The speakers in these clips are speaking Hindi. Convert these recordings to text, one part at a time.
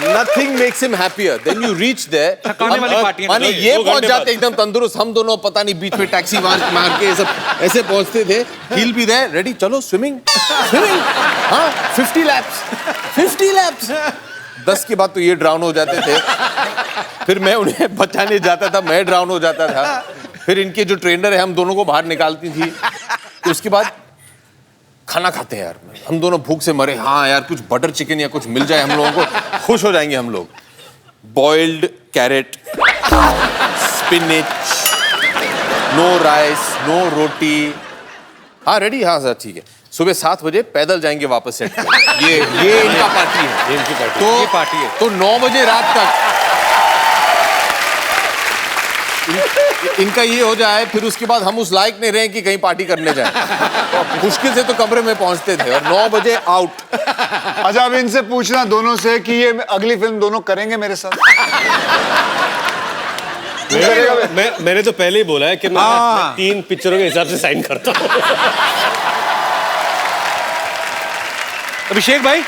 Nothing makes him happier. Then you reach there. थकाने वाली पार्टी है। माने ये पहुंच जाते एकदम तंदुरुस्त, हम दोनों पता नहीं बीच में टैक्सी मार के सब ऐसे पहुंचते थे। He'll be there, ready, चलो swimming, हाँ 50 laps। 10 के बाद तो ये ड्राउन हो जाते थे, फिर मैं उन्हें बचाने जाता था, मैं ड्राउन हो जाता था, फिर इनके जो ट्रेनर है हम दोनों को बाहर निकालती थी, तो उसके बाद खाना खाते हैं यार, हम दोनों भूख से मरे, हाँ यार कुछ बटर चिकन या कुछ मिल जाए हम लोगों को, खुश हो जाएंगे हम लोग। Boiled carrot, spinach, no rice, no roti, हाँ रेडी, हाँ सर ठीक है। सुबह 7 बजे पैदल जाएंगे वापस सेट पे। ये इनका पार्टी है, इनकी पार्टी, तो ये पार्टी है। तो 9 बजे रात तक इनका ये हो जाए, फिर उसके बाद हम उस लायक नहीं रहे कि कहीं पार्टी करने जाए। मुश्किल से तो कमरे में पहुंचते थे और 9 बजे आउट। अच्छा अब इनसे पूछना दोनों से कि ये अगली फिल्म दोनों करेंगे मेरे साथ? मैंने तो पहले ही बोला है कि मैं 3 पिक्चरों के हिसाब से साइन करता हूँ। अभिषेक भाई,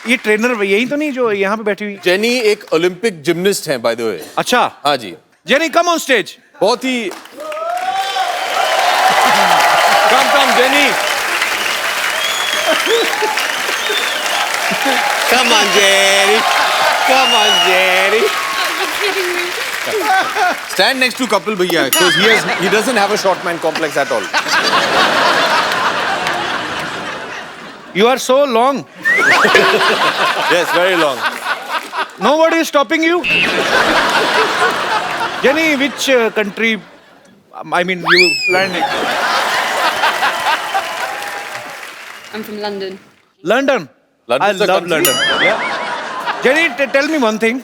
ये ट्रेनर यही तो नहीं जो यहाँ पे बैठी हुई? जेनी एक ओलंपिक जिम्नास्ट है बाय द वे। अच्छा, हाँ जी। Jenny come on stage. बहुत ही कम Jenny. Come on, Jerry. Come on, Jerry. stand next to Kapil Bhaiya because he doesn't have a short man complex at all. You are so long. Yes, very long. Nobody is stopping you. Jenny, which country? I mean, you landing? I'm from London. London. I London's a love country? London. Yeah. Jenny, tell me one thing.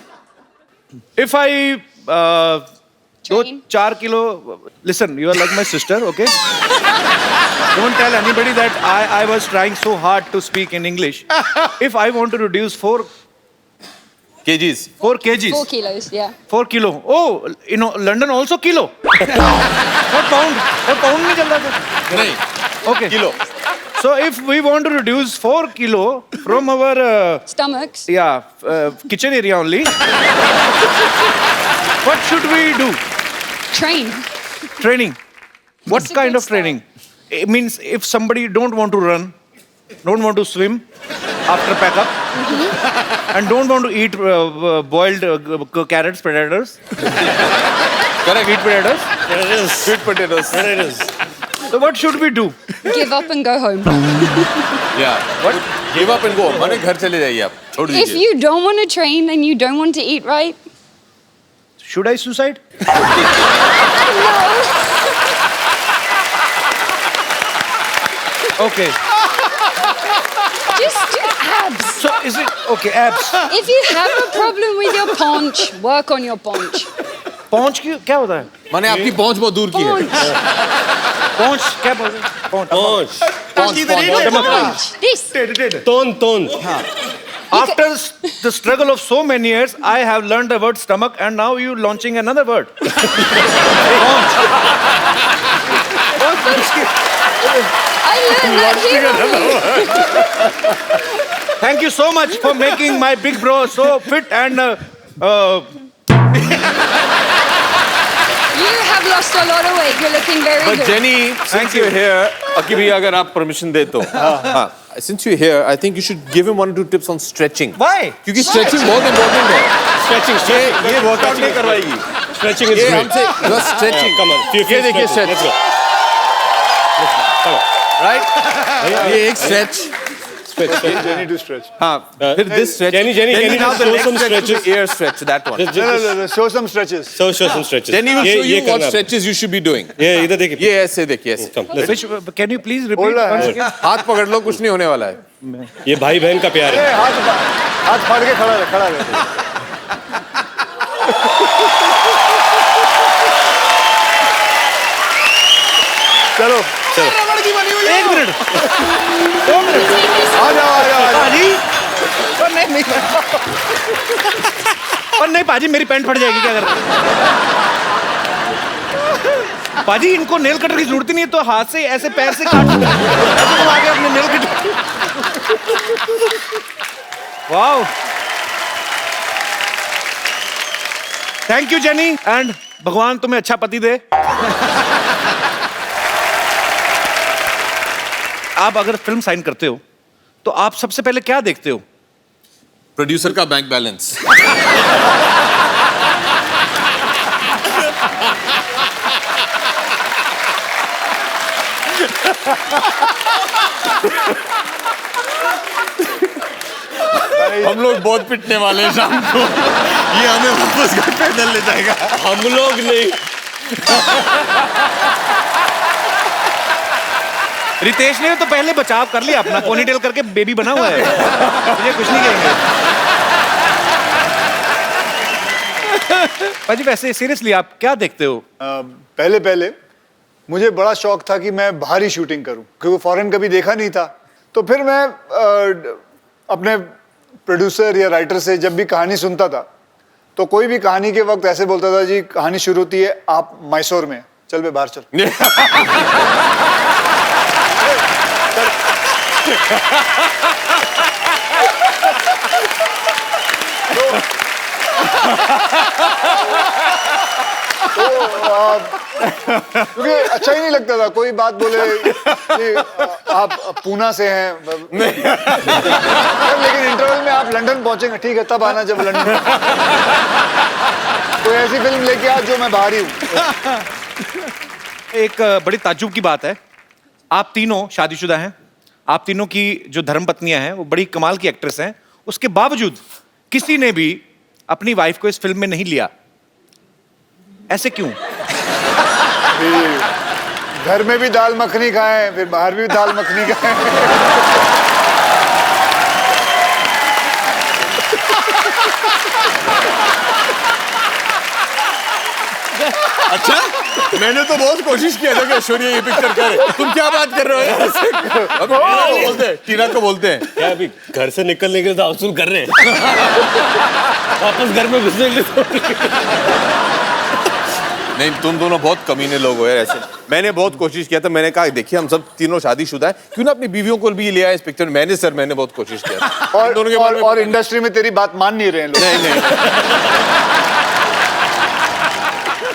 If I go Train. 4 kilo, listen, you are like my sister, okay? Don't tell anybody that I was trying so hard to speak in English. If I want to reduce 4 kgs. 4 kgs. 4 kilos, yeah. 4 kilo. Oh, you know, London also kilo. Not pound. Not pound नहीं चलता था. नहीं. Okay. Kilo. So if we want to reduce 4 kilo from our Stomachs. kitchen area only, what should we do? Train. Training. What It's a kind good of training? It means if somebody don't want to run, don't want to swim after pack up, and don't want to eat boiled carrots, potatoes. Correct. Eat potatoes. Sweet potatoes. So what should we do? Give up and go home. Yeah. What? Give up and go. माने घर चले जाइए आप. छोड़ If दीजिए. you don't want to train and you don't want to eat right, Should I suicide? Okay. just do abs. So is it okay? Abs. If you have a problem with your paunch, work on your paunch. पहुंच क्या होता है? माने आपकी पहुंच बहुत दूर की है. Paunch. पहुंच क्या बोलते हैं? पहुंच. Paunch. This. Tone. After the struggle of so many years, I have learned the word stomach, and now you launching another word. I learned that here. Thank you so much for making my big bro so fit and. You have lost a lot of weight. You're looking very But good. Jenny, since you're here, अकी भैया अगर आप permission दे तो. हाँ. Since you're here, I think you should give him 1 or 2 tips on stretching. Why? क्योंकि stretching बहुत important है. Stretching. ये workout नहीं करवाएगी. Stretching is ये great. हमसे बस stretching. Come on. ये देखिए stretch. Let's go. Right? ये एक stretch. Jenny do stretch. हाँ. फिर this stretch. Jenny, Then can you now the show next some stretch is stretches? the ear stretch. That one. No, show some stretches. Show some stretches. Then he will show you ये what करना है. stretches you should be doing. ये इधर देखिए. ये ऐसे देखिए ऐसे. Come, let's Which, can you please repeat Hold on. once again? हाथ पकड़ लो कुछ नहीं होने वाला है. ये भाई बहन का प्यार है. हाथ फाड़ के खड़ा रहे. चलो. एक मिनट. 2 मिनट. आ जाओ. पाजी. नहीं. और नहीं पाजी मेरी पैंट फट जाएगी क्या कर रहे हो? पाजी इनको नेल कटर की जरूरत ही नहीं है तो हाथ से ऐसे पैर से काट तुम आगे अपने nail cutter. Wow. Thank you jenny, and भगवान तुम्हें अच्छा पति दे। आप अगर फिल्म साइन करते हो तो आप सबसे पहले क्या देखते हो? प्रोड्यूसर का बैंक बैलेंस। हम लोग बहुत पिटने वाले हैं शाम को, ये हमें वापस घर पैदल ले जाएगा। हम लोग नहीं। रितेश ने तो पहले बचाव कर लिया अपना, पोनीटेल करके बेबी बना हुआ है, मुझे कुछ नहीं कहेंगे। भाजी वैसे सीरियसली आप क्या देखते हो? पहले पहले मुझे बड़ा शौक था कि मैं बाहर ही शूटिंग करूं, क्योंकि फॉरेन कभी देखा नहीं था। तो फिर मैं अपने प्रोड्यूसर या राइटर से जब भी कहानी सुनता था, तो कोई भी कहानी के वक्त ऐसे बोलता था, जी कहानी शुरू होती है आप मैसूर में, चल बे बाहर चल। क्योंकि अच्छा ही नहीं लगता था, कोई बात बोले कि आप पूना से हैं, लेकिन इंटरवल में आप लंदन पहुंचेंगे, ठीक है तब आना जब लंदन। कोई ऐसी फिल्म लेके आ जो मैं बाहर ही हूँ। एक बड़ी ताज्जुब की बात है, आप तीनों शादीशुदा हैं, आप तीनों की जो धर्मपत्नियां हैं वो बड़ी कमाल की एक्ट्रेस हैं, उसके बावजूद किसी ने भी अपनी वाइफ को इस फिल्म में नहीं लिया, ऐसे क्यों? घर में भी दाल मखनी खाएं, फिर बाहर भी दाल मखनी खाएं। अच्छा, मैंने तो बहुत कोशिश किया था कि ऐश्वर्या ये पिक्चर करे। तुम क्या बात कर रहे हो? टीना को बोलते हैं क्या अभी घर से निकलने के लिए तो वसूल कर रहे हैं, वापस घर में घुसने के लिए तो नहीं। तुम दोनों बहुत कमीने लोग हो यार ऐसे। मैंने बहुत कोशिश किया था, मैंने कहा देखिए हम सब तीनों शादीशुदा है, क्यों ना अपनी बीवियों को भी लिया इस पिक्चर में। मैंने बहुत कोशिश किया था। और इंडस्ट्री में तेरी बात मान नहीं रहे हैं लोग। नहीं।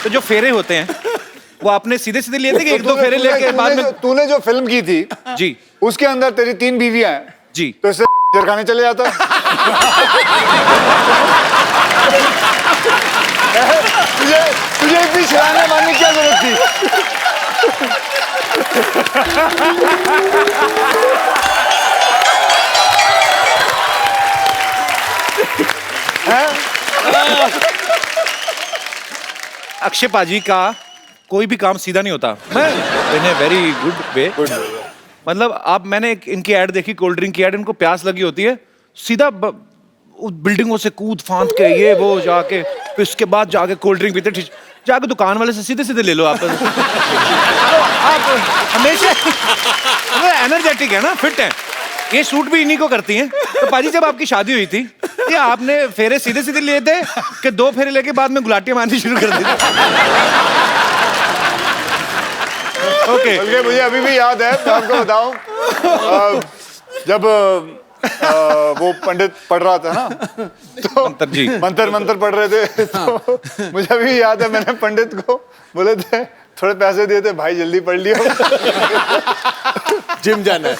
तो जो फेरे होते हैं वो आपने सीधे सीधे लिए थे कि एक दो फेरे लेके बाद में? तूने जो फिल्म की थी जी, उसके अंदर तेरी 3 बीवियां हैं जी, तो इससे जरखाने चले जाता। तुझे इतनी छलांगे मारने की क्या जरूरत थी? अक्षय पाजी का कोई भी काम सीधा नहीं होता, मैं इन ए वेरी गुड वे। मतलब आप, मैंने इनकी ऐड देखी, कोल्ड ड्रिंक की ऐड, इनको प्यास लगी होती है, सीधा बिल्डिंगों से कूद फांद के ये वो जाके, फिर उसके बाद जाके कोल्ड ड्रिंक पीते, जाके दुकान वाले से सीधे सीधे ले लो आप। तो आप हमेशा एनर्जेटिक है ना, फिट है। ये शूट भी इन्हीं को करती हैं। तो पाजी जब आपकी शादी हुई थी, ये आपने फेरे सीधे सीधे लिए थे कि 2 फेरे लेके बाद में गुलाटियां मारनी शुरू कर दी? ओके, मुझे अभी भी याद है, मैं आपको बताऊं, जब वो पंडित पढ़ रहा था ना, तो मंत्र पढ़ रहे थे, तो मुझे अभी याद है मैंने पंडित को बोले थे, थोड़े पैसे दिए थे, भाई जल्दी पढ़ लियो, जिम जाना है।